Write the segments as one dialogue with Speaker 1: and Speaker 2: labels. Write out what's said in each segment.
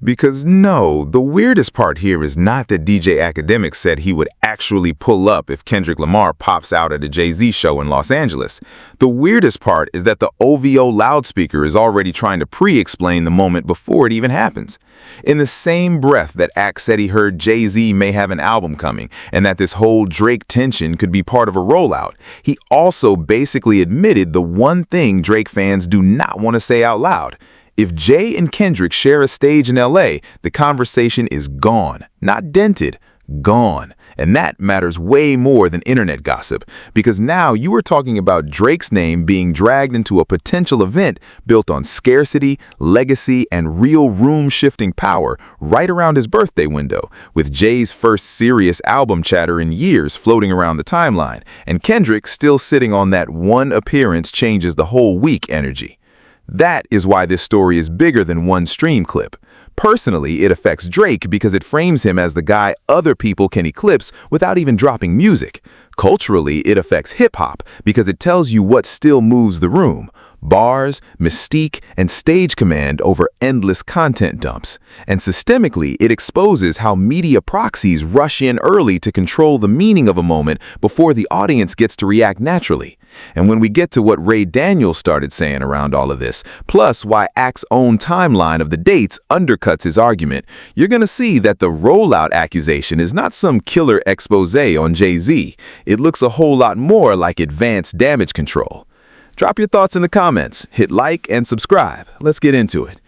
Speaker 1: Because no, the weirdest part here is not that DJ Akademiks said he would actually pull up if Kendrick Lamar pops out at a Jay-Z show in Los Angeles. The weirdest part is that the OVO loudspeaker is already trying to pre-explain the moment before it even happens. In the same breath that Ak said he heard Jay-Z may have an album coming and that this whole Drake tension could be part of a rollout, he also basically admitted the one thing Drake fans do not want to say out loud. If Jay and Kendrick share a stage in LA, the conversation is gone, not dented, gone. And that matters way more than internet gossip, because now you are talking about Drake's name being dragged into a potential event built on scarcity, legacy, and real room-shifting power right around his birthday window, with Jay's first serious album chatter in years floating around the timeline, and Kendrick still sitting on that one appearance changes the whole week energy. That is why this story is bigger than one stream clip. Personally, it affects Drake because it frames him as the guy other people can eclipse without even dropping music. Culturally, it affects hip-hop because it tells you what still moves the room. Bars, mystique, and stage command over endless content dumps. And systemically, it exposes how media proxies rush in early to control the meaning of a moment before the audience gets to react naturally. And when we get to what Ray Daniels started saying around all of this, plus why Ak's own timeline of the dates undercuts his argument, you're going to see that the rollout accusation is not some killer expose on Jay-Z. It looks a whole lot more like advanced damage control. Drop your thoughts in the comments, hit like and subscribe. Let's get into it.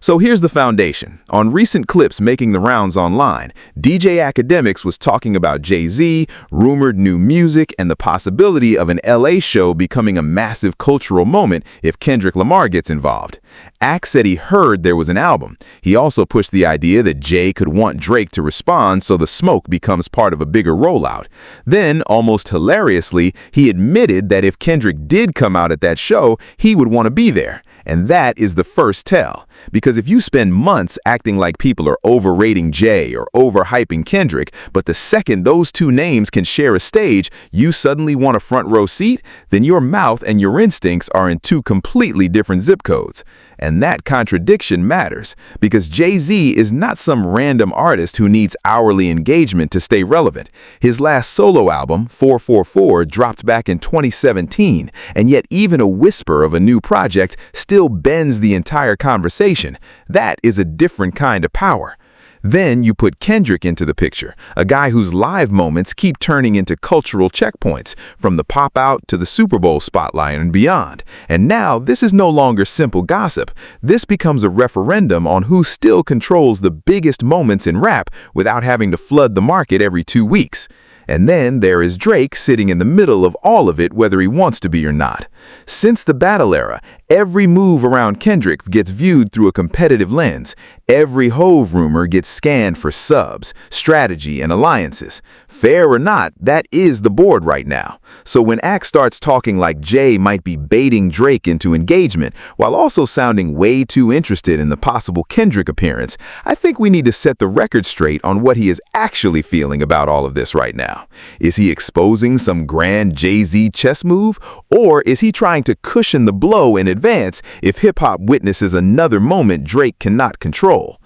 Speaker 1: So here's the foundation. On recent clips making the rounds online, DJ Akademiks was talking about Jay-Z, rumored new music, and the possibility of an LA show becoming a massive cultural moment if Kendrick Lamar gets involved. Ak said he heard there was an album. He also pushed the idea that Jay could want Drake to respond so the smoke becomes part of a bigger rollout. Then, almost hilariously, he admitted that if Kendrick did come out at that show, he would want to be there. And that is the first tell. Because if you spend months acting like people are overrating Jay or overhyping Kendrick, but the second those two names can share a stage, you suddenly want a front row seat, then your mouth and your instincts are in two completely different zip codes. And that contradiction matters, because Jay-Z is not some random artist who needs hourly engagement to stay relevant. His last solo album, 444, dropped back in 2017, and yet even a whisper of a new project still bends the entire conversation. That is a different kind of power. Then you put Kendrick into the picture, a guy whose live moments keep turning into cultural checkpoints, from the pop-out to the Super Bowl spotlight and beyond. And now this is no longer simple gossip. This becomes a referendum on who still controls the biggest moments in rap without having to flood the market every 2 weeks. And then there is Drake sitting in the middle of all of it, whether he wants to be or not. Since the battle era, every move around Kendrick gets viewed through a competitive lens. Every Hove rumor gets scanned for subs, strategy, and alliances. Fair or not, that is the board right now. So when Ak starts talking like Jay might be baiting Drake into engagement, while also sounding way too interested in the possible Kendrick appearance, I think we need to set the record straight on what he is actually feeling about all of this right now. Is he exposing some grand Jay-Z chess move, or is he trying to cushion the blow in advance if hip-hop witnesses another moment Drake cannot control?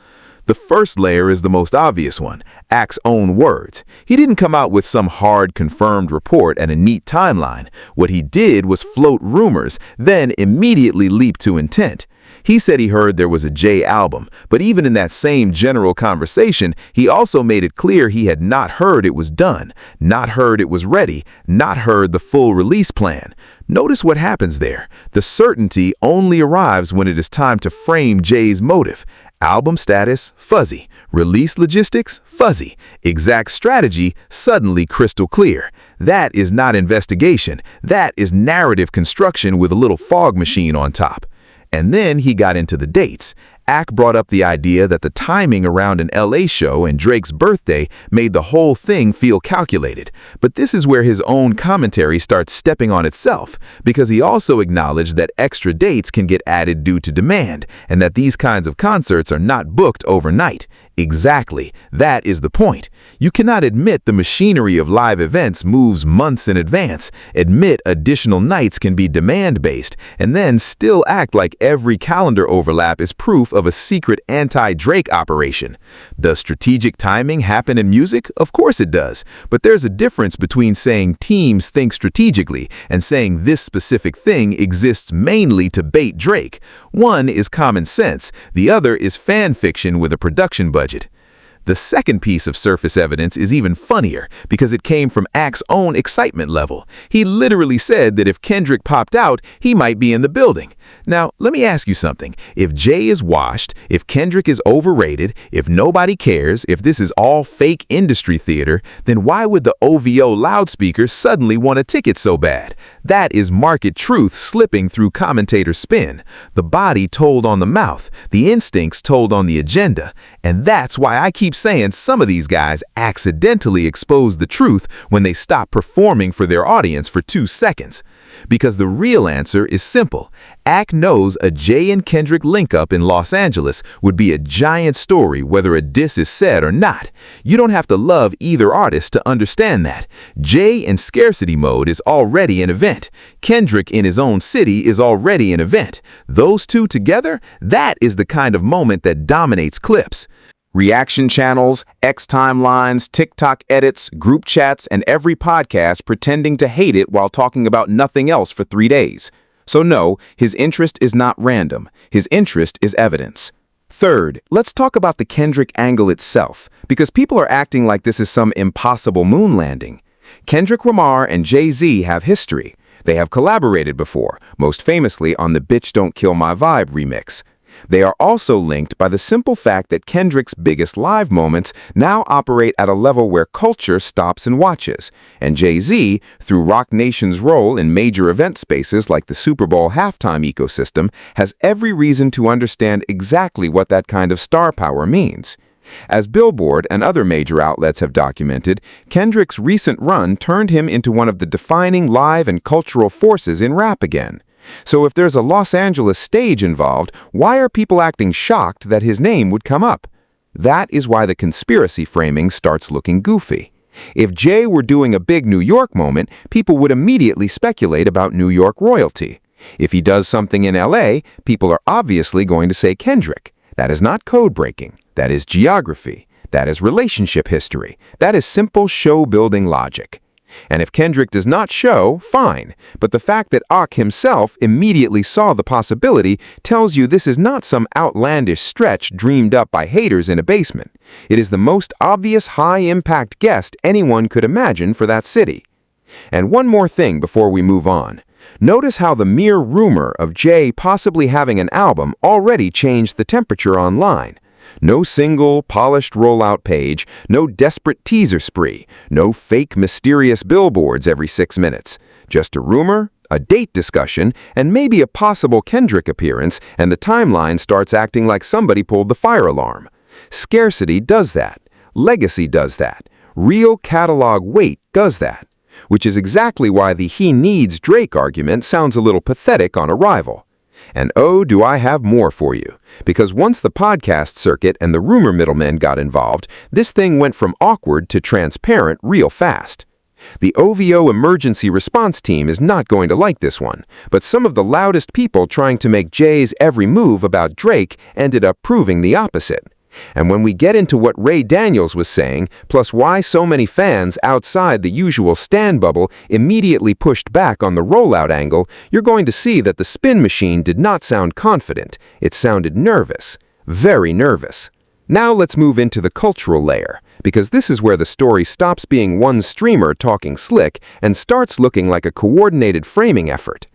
Speaker 1: The first layer is the most obvious one, Ak's own words. He didn't come out with some hard confirmed report and a neat timeline. What he did was float rumors, then immediately leap to intent. He said he heard there was a Jay album, but even in that same general conversation, he also made it clear he had not heard it was done, not heard it was ready, not heard the full release plan. Notice what happens there. The certainty only arrives when it is time to frame Jay's motive. Album status, fuzzy. Release logistics, fuzzy. Exact strategy, suddenly crystal clear. That is not investigation. That is narrative construction with a little fog machine on top. And then he got into the dates. Ak brought up the idea that the timing around an LA show and Drake's birthday made the whole thing feel calculated. But this is where his own commentary starts stepping on itself, because he also acknowledged that extra dates can get added due to demand, and that these kinds of concerts are not booked overnight. Exactly. That is the point. You cannot admit the machinery of live events moves months in advance, admit additional nights can be demand-based, and then still act like every calendar overlap is proof of a secret anti-Drake operation. Does strategic timing happen in music? Of course it does, but there's a difference between saying teams think strategically and saying this specific thing exists mainly to bait Drake. One is common sense, the other is fan fiction with a production budget. The second piece of surface evidence is even funnier because it came from Ak's own excitement level. He literally said that if Kendrick popped out, he might be in the building. Now, let me ask you something. If Jay is washed, if Kendrick is overrated, if nobody cares, if this is all fake industry theater, then why would the OVO loudspeakers suddenly want a ticket so bad? That is market truth slipping through commentator spin. The body told on the mouth, the instincts told on the agenda. And that's why I keep saying some of these guys accidentally expose the truth when they stop performing for their audience for 2 seconds. Because the real answer is simple. Ak knows a Jay and Kendrick link-up in Los Angeles would be a giant story whether a diss is said or not. You don't have to love either artist to understand that. Jay in scarcity mode is already an event. Kendrick in his own city is already an event. Those two together, that is the kind of moment that dominates clips. Reaction channels, X timelines, TikTok edits, group chats, and every podcast pretending to hate it while talking about nothing else for 3 days. So no, his interest is not random. His interest is evidence. Third, let's talk about the Kendrick angle itself, because people are acting like this is some impossible moon landing. Kendrick Lamar and Jay-Z have history. They have collaborated before, most famously on the Bitch Don't Kill My Vibe remix. They are also linked by the simple fact that Kendrick's biggest live moments now operate at a level where culture stops and watches, and Jay-Z, through Roc Nation's role in major event spaces like the Super Bowl halftime ecosystem, has every reason to understand exactly what that kind of star power means. As Billboard and other major outlets have documented, Kendrick's recent run turned him into one of the defining live and cultural forces in rap again. So if there's a Los Angeles stage involved, why are people acting shocked that his name would come up? That is why the conspiracy framing starts looking goofy. If Jay were doing a big New York moment, people would immediately speculate about New York royalty. If he does something in LA, people are obviously going to say Kendrick. That is not code breaking. That is geography. That is relationship history. That is simple show-building logic. And if Kendrick does not show, fine. But the fact that Ak himself immediately saw the possibility tells you this is not some outlandish stretch dreamed up by haters in a basement. It is the most obvious high-impact guest anyone could imagine for that city. And one more thing before we move on. Notice how the mere rumor of Jay possibly having an album already changed the temperature online. No single, polished rollout page, no desperate teaser spree, no fake mysterious billboards every 6 minutes. Just a rumor, a date discussion, and maybe a possible Kendrick appearance, and the timeline starts acting like somebody pulled the fire alarm. Scarcity does that. Legacy does that. Real catalog weight does that. Which is exactly why the he needs Drake argument sounds a little pathetic on arrival. And oh, do I have more for you. Because once the podcast circuit and the rumor middlemen got involved, this thing went from awkward to transparent real fast. The OVO emergency response team is not going to like this one, but some of the loudest people trying to make Jay's every move about Drake ended up proving the opposite. And when we get into what Ray Daniels was saying, plus why so many fans outside the usual stan bubble immediately pushed back on the rollout angle, you're going to see that the spin machine did not sound confident. It sounded nervous. Very nervous. Now let's move into the cultural layer, because this is where the story stops being one streamer talking slick and starts looking like a coordinated framing effort.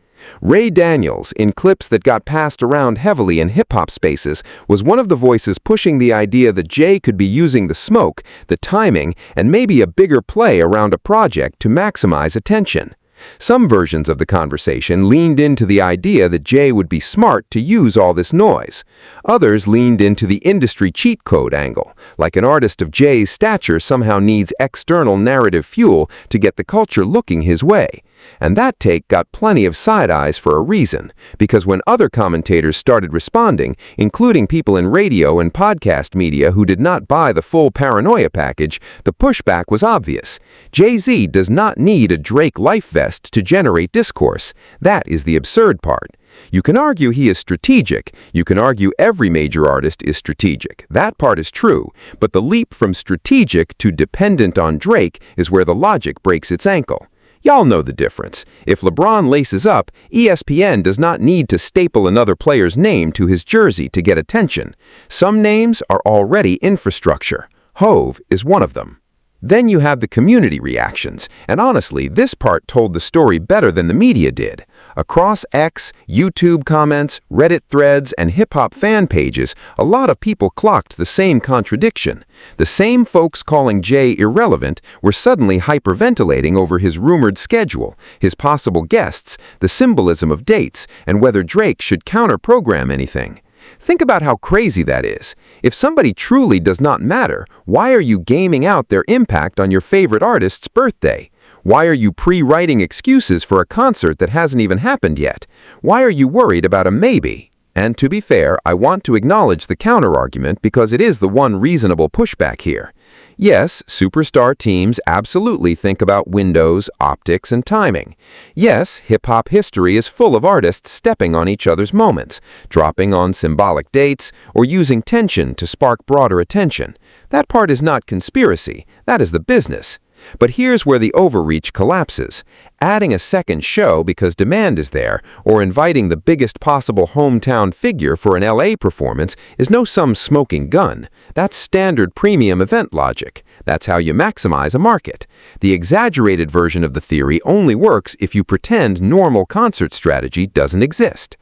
Speaker 1: Ray Daniels, in clips that got passed around heavily in hip-hop spaces, was one of the voices pushing the idea that Jay could be using the smoke, the timing, and maybe a bigger play around a project to maximize attention. Some versions of the conversation leaned into the idea that Jay would be smart to use all this noise. Others leaned into the industry cheat code angle, like an artist of Jay's stature somehow needs external narrative fuel to get the culture looking his way.
Speaker 2: And that take got plenty of side eyes for a reason, because when other commentators started responding, including people in radio and podcast media who did not buy the full paranoia package, the pushback was obvious. Jay-Z does not need a Drake life vest to generate discourse. That is the absurd part. You can argue he is strategic. You can argue every major artist is strategic. That part is true. But the leap from strategic to dependent on Drake is where the logic breaks its ankle. Y'all know the difference. If LeBron laces up, ESPN does not need to staple another player's name to his jersey to get attention. Some names are already infrastructure. Hove is one of them. Then you have the community reactions, and honestly, this part told the story better than the media did. Across X, YouTube comments, Reddit threads, and hip-hop fan pages, a lot of people clocked the same contradiction. The same folks calling Jay irrelevant were suddenly hyperventilating over his rumored schedule, his possible guests, the symbolism of dates, and whether Drake should counter-program anything. Think about how crazy that is. If somebody truly does not matter, why are you gaming out their impact on your favorite artist's birthday? Why are you pre-writing excuses for a concert that hasn't even happened yet? Why are you worried about a maybe? And to be fair, I want to acknowledge the counter-argument because it is the one reasonable pushback here. Yes, superstar teams absolutely think about windows, optics, and timing. Yes, hip-hop history is full of artists stepping on each other's moments, dropping on symbolic dates, or using tension to spark broader attention. That part is not conspiracy, that is the business. But here's where the overreach collapses. Adding a second show because demand is there, or inviting the biggest possible hometown figure for an LA performance is no some smoking gun. That's standard premium event logic. That's how you maximize a market. The exaggerated version of the theory only works if you pretend normal concert strategy doesn't exist.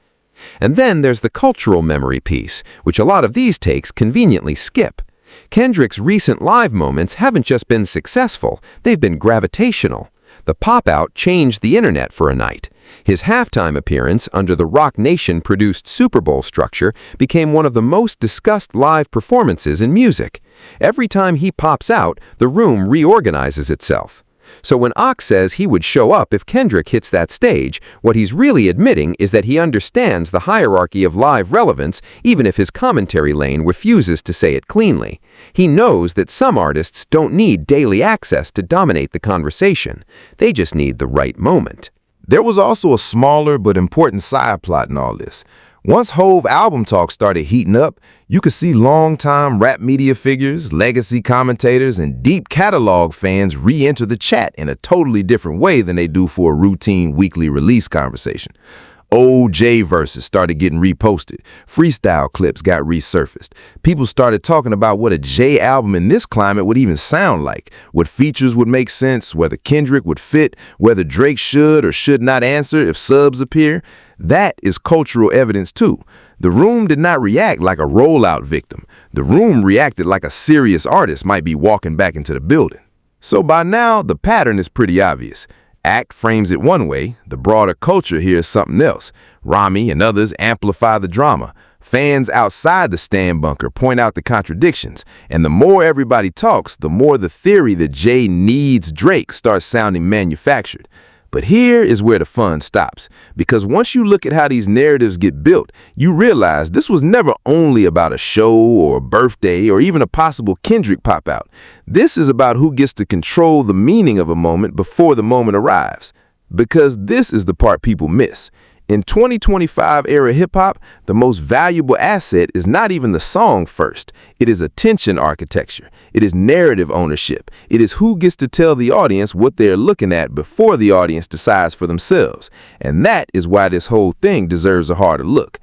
Speaker 2: And then there's the cultural memory piece, which a lot of these takes conveniently skip. Kendrick's recent live moments haven't just been successful, they've been gravitational. The pop-out changed the internet for a night. His halftime appearance under the Roc Nation-produced Super Bowl structure became one of the most discussed live performances in music. Every time he pops out, the room reorganizes itself. So when Ox says he would show up if Kendrick hits that stage, what he's really admitting is that he understands the hierarchy of live relevance even if his commentary lane refuses to say it cleanly. He knows that some artists don't need daily access to dominate the conversation. They just need the right moment.
Speaker 3: There was also a smaller but important side plot in all this. Once Hove album talk started heating up, you could see longtime rap media figures, legacy commentators, and deep catalog fans re-enter the chat in a totally different way than they do for a routine weekly release conversation. Old J verses started getting reposted. Freestyle clips got resurfaced. People started talking about what a J album in this climate would even sound like, what features would make sense, whether Kendrick would fit, whether Drake should or should not answer if subs appear. That is cultural evidence too. The room did not react like a rollout victim. The room reacted like a serious artist might be walking back into the building. So by now, the pattern is pretty obvious. Act frames it one way, the broader culture hears something else. Rami and others amplify the drama. Fans outside the stand bunker point out the contradictions. And the more everybody talks, the more the theory that Jay needs Drake starts sounding manufactured. But here is where the fun stops, because once you look at how these narratives get built, you realize this was never only about a show or a birthday or even a possible Kendrick pop-out. This is about who gets to control the meaning of a moment before the moment arrives. Because this is the part people miss. In 2025 era hip-hop, the most valuable asset is not even the song first. It is attention architecture. It is narrative ownership. It is who gets to tell the audience what they're looking at before the audience decides for themselves. And that is why this whole thing deserves a harder look.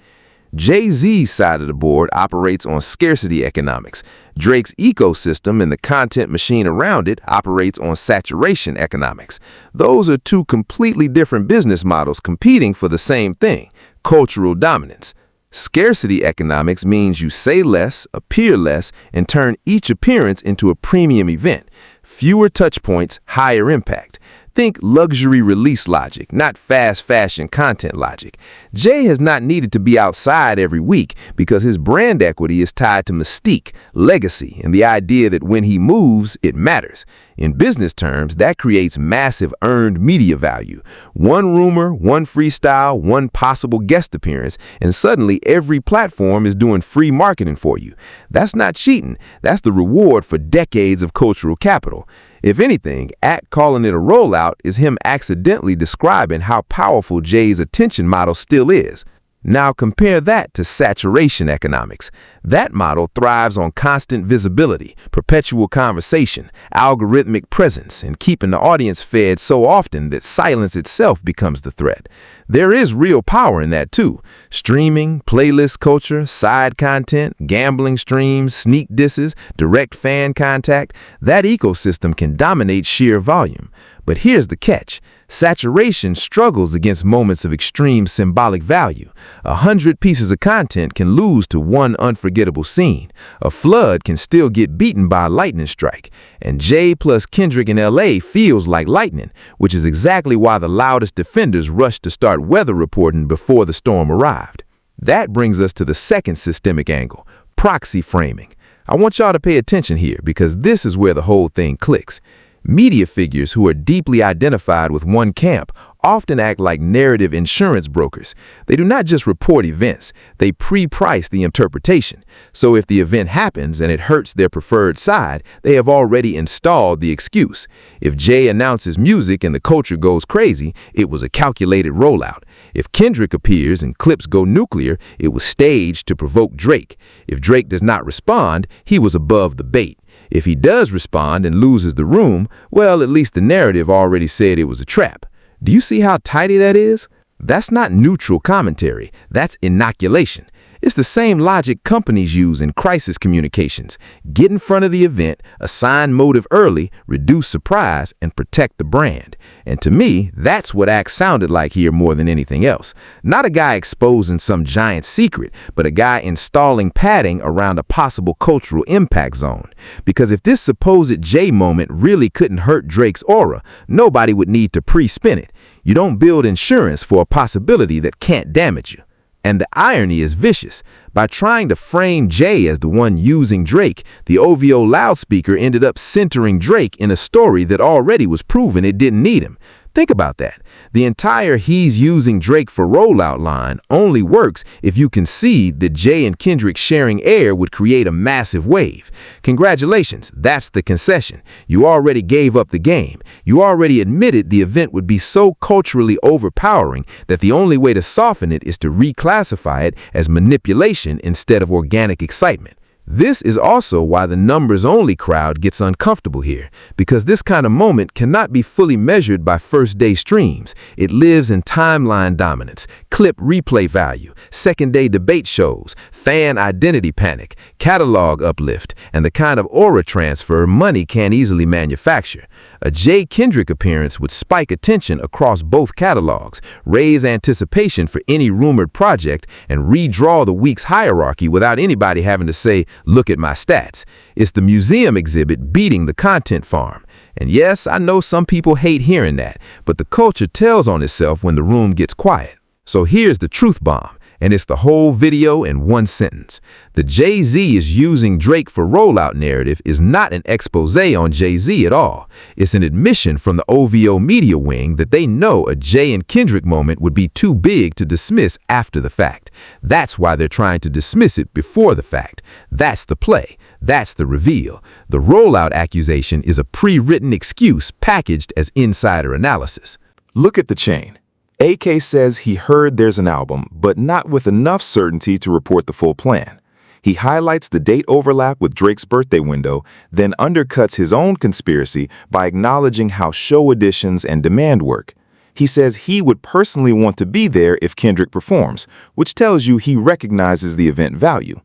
Speaker 3: Jay-Z's side of the board operates on scarcity economics. Drake's ecosystem and the content machine around it operates on saturation economics. Those are two completely different business models competing for the same thing, cultural dominance. Scarcity economics means you say less, appear less, and turn each appearance into a premium event. Fewer touch points, higher impact. Think luxury release logic, not fast fashion content logic. Jay has not needed to be outside every week because his brand equity is tied to mystique, legacy, and the idea that when he moves, it matters. In business terms, that creates massive earned media value. One rumor, one freestyle, one possible guest appearance, and suddenly every platform is doing free marketing for you. That's not cheating. That's the reward for decades of cultural capital. If anything, Act calling it a rollout is him accidentally describing how powerful Jay's attention model still is. Now compare that to saturation economics. That model thrives on constant visibility, perpetual conversation, algorithmic presence, and keeping the audience fed so often that silence itself becomes the threat. There is real power in that too. Streaming, playlist culture, side content, gambling streams, sneak disses, direct fan contact, that ecosystem can dominate sheer volume. But here's the catch. Saturation struggles against moments of extreme symbolic value. 100 pieces of content can lose to one unforgettable scene. A flood can still get beaten by a lightning strike. And Jay plus Kendrick in LA feels like lightning, which is exactly why the loudest defenders rushed to start weather reporting before the storm arrived. That brings us to the second systemic angle, proxy framing. I want y'all to pay attention here because this is where the whole thing clicks. Media figures who are deeply identified with one camp often act like narrative insurance brokers. They do not just report events, they pre-price the interpretation. So if the event happens and it hurts their preferred side, they have already installed the excuse. If Jay announces music and the culture goes crazy, it was a calculated rollout. If Kendrick appears and clips go nuclear, it was staged to provoke Drake. If Drake does not respond, he was above the bait. If he does respond and loses the room, well, at least the narrative already said it was a trap. Do you see how tidy that is? That's not neutral commentary. That's inoculation. It's the same logic companies use in crisis communications. Get in front of the event, assign motive early, reduce surprise, and protect the brand. And to me, that's what Act sounded like here more than anything else. Not a guy exposing some giant secret, but a guy installing padding around a possible cultural impact zone. Because if this supposed Jay moment really couldn't hurt Drake's aura, nobody would need to pre-spin it. You don't build insurance for a possibility that can't damage you. And the irony is vicious. By trying to frame Jay as the one using Drake, the OVO loudspeaker ended up centering Drake in a story that already was proven it didn't need him. Think about that. The entire "he's using Drake for rollout" line only works if you concede that Jay and Kendrick sharing air would create a massive wave. Congratulations, that's the concession. You already gave up the game. You already admitted the event would be so culturally overpowering that the only way to soften it is to reclassify it as manipulation instead of organic excitement. This is also why the numbers-only crowd gets uncomfortable here, because this kind of moment cannot be fully measured by first-day streams. It lives in timeline dominance, clip replay value, second-day debate shows, fan identity panic, catalog uplift, and the kind of aura transfer money can't easily manufacture. A Jay Kendrick appearance would spike attention across both catalogs, raise anticipation for any rumored project, and redraw the week's hierarchy without anybody having to say, "Look at my stats." It's the museum exhibit beating the content farm. And yes, I know some people hate hearing that, but the culture tells on itself when the room gets quiet. So here's the truth bomb, and it's the whole video in one sentence. The Jay-Z is using Drake for rollout narrative is not an expose on Jay-Z at all. It's an admission from the OVO media wing that they know a Jay and Kendrick moment would be too big to dismiss after the fact. That's why they're trying to dismiss it before the fact. That's the play. That's the reveal. The rollout accusation is a pre-written excuse packaged as insider analysis.
Speaker 4: Look at the chain. AK says he heard there's an album, but not with enough certainty to report the full plan. He highlights the date overlap with Drake's birthday window, then undercuts his own conspiracy by acknowledging how show additions and demand work. He says he would personally want to be there if Kendrick performs, which tells you he recognizes the event value.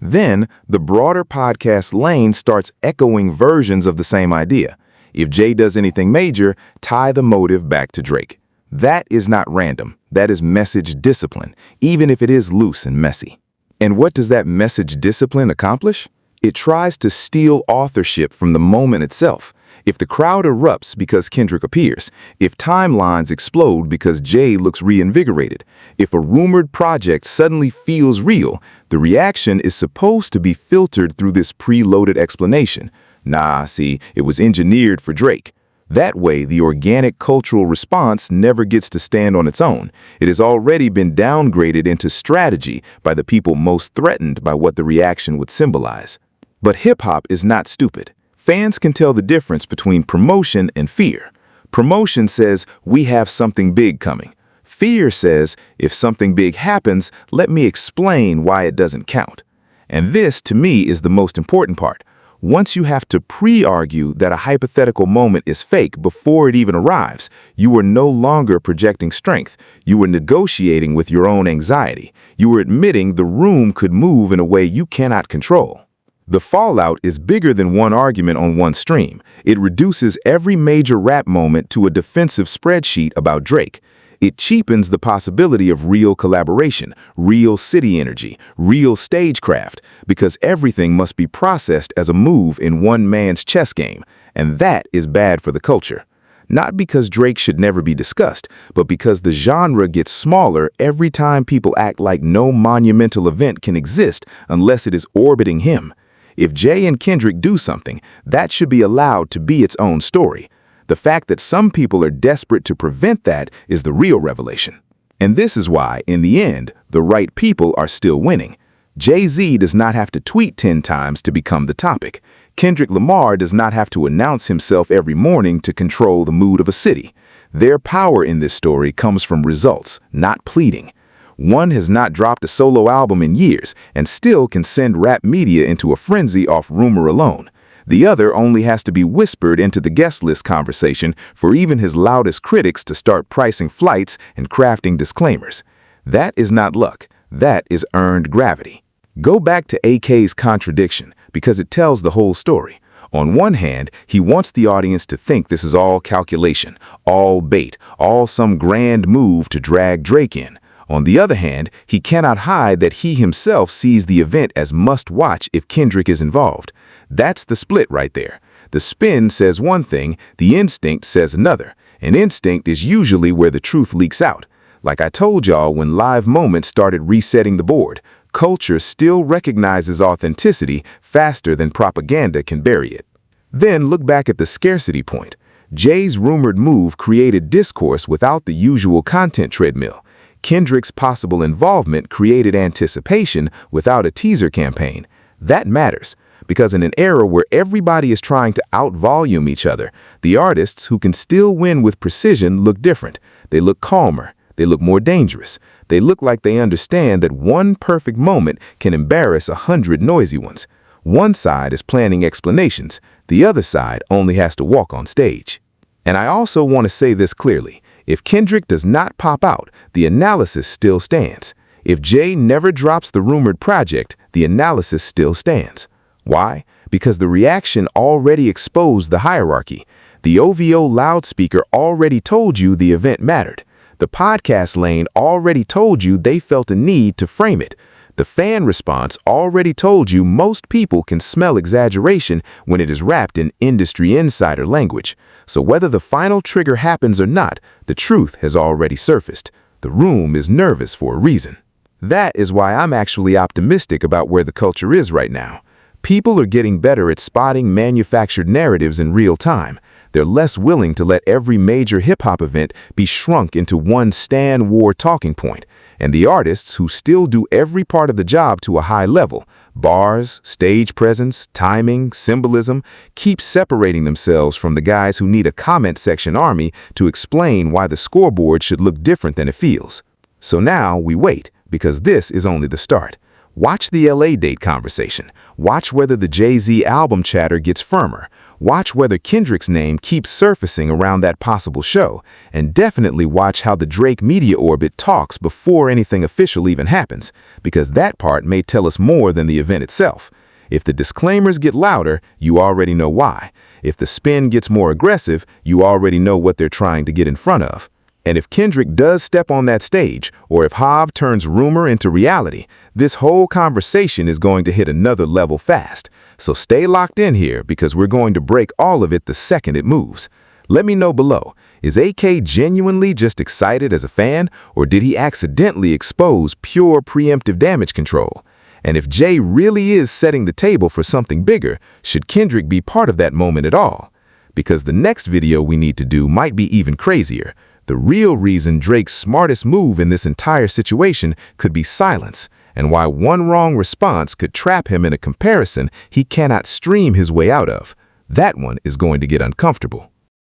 Speaker 4: Then, the broader podcast lane starts echoing versions of the same idea. If Jay does anything major, tie the motive back to Drake. That is not random. That is message discipline, even if it is loose and messy. And what does that message discipline accomplish? It tries to steal authorship from the moment itself. if the crowd erupts because Kendrick appears, if timelines explode because Jay looks reinvigorated, if a rumored project suddenly feels real, the reaction is supposed to be filtered through this preloaded explanation. Nah, see, it was engineered for Drake. That way, the organic cultural response never gets to stand on its own. It has already been downgraded into strategy by the people most threatened by what the reaction would symbolize. But hip-hop is not stupid. Fans can tell the difference between promotion and fear. Promotion says, we have something big coming. Fear says, if something big happens, let me explain why it doesn't count. And this, to me, is the most important part. Once you have to pre-argue that a hypothetical moment is fake before it even arrives, you are no longer projecting strength. You are negotiating with your own anxiety. You are admitting the room could move in a way you cannot control. The fallout is bigger than one argument on one stream. It reduces every major rap moment to a defensive spreadsheet about Drake. It cheapens the possibility of real collaboration, real city energy, real stagecraft, because everything must be processed as a move in one man's chess game, and that is bad for the culture. Not because Drake should never be discussed, but because the genre gets smaller every time people act like no monumental event can exist unless it is orbiting him. If Jay and Kendrick do something, that should be allowed to be its own story. The fact that some people are desperate to prevent that is the real revelation. And this is why, in the end, the right people are still winning. Jay-Z does not have to tweet 10 times to become the topic. Kendrick Lamar does not have to announce himself every morning to control the mood of a city. Their power in this story comes from results, not pleading. One has not dropped a solo album in years and still can send rap media into a frenzy off rumor alone. The other only has to be whispered into the guest list conversation for even his loudest critics to start pricing flights and crafting disclaimers. That is not luck. That is earned gravity. Go back to AK's contradiction because it tells the whole story. On one hand, he wants the audience to think this is all calculation, all bait, all some grand move to drag Drake in. On the other hand, he cannot hide that he himself sees the event as must-watch if Kendrick is involved. That's the split right there. The spin says one thing, the instinct says another. And instinct is usually where the truth leaks out. Like I told y'all when Live Moments started resetting the board, culture still recognizes authenticity faster than propaganda can bury it. Then look back at the scarcity point. Jay's rumored move created discourse without the usual content treadmill. Kendrick's possible involvement created anticipation without a teaser campaign. That matters, because in an era where everybody is trying to out-volume each other, the artists who can still win with precision look different. They look calmer. They look more dangerous. They look like they understand that one perfect moment can embarrass 100 noisy ones. One side is planning explanations. The other side only has to walk on stage. And I also want to say this clearly. If Kendrick does not pop out, the analysis still stands. If Jay never drops the rumored project, the analysis still stands. Why? Because the reaction already exposed the hierarchy. The OVO loudspeaker already told you the event mattered. The podcast lane already told you they felt a need to frame it. The fan response already told you most people can smell exaggeration when it is wrapped in industry insider language. So whether the final trigger happens or not, the truth has already surfaced. The room is nervous for a reason. That is why I'm actually optimistic about where the culture is right now. People are getting better at spotting manufactured narratives in real time. They're less willing to let every major hip-hop event be shrunk into one Stan War talking point. And the artists who still do every part of the job to a high level, bars, stage presence, timing, symbolism, keep separating themselves from the guys who need a comment section army to explain why the scoreboard should look different than it feels. So now we wait, because this is only the start. Watch the LA date conversation. Watch whether the Jay-Z album chatter gets firmer. Watch whether Kendrick's name keeps surfacing around that possible show. And definitely watch how the Drake media orbit talks before anything official even happens, because that part may tell us more than the event itself. If the disclaimers get louder, you already know why. If the spin gets more aggressive, you already know what they're trying to get in front of.
Speaker 1: And if Kendrick does step on that stage, or if Hav turns rumor into reality, this whole conversation is going to hit another level fast. So stay locked in here because we're going to break all of it the second it moves. Let me know below, is AK genuinely just excited as a fan, or did he accidentally expose pure preemptive damage control? And if Jay really is setting the table for something bigger, should Kendrick be part of that moment at all? Because the next video we need to do might be even crazier. The real reason Drake's smartest move in this entire situation could be silence, and why one wrong response could trap him in a comparison he cannot stream his way out of. That one is going to get uncomfortable.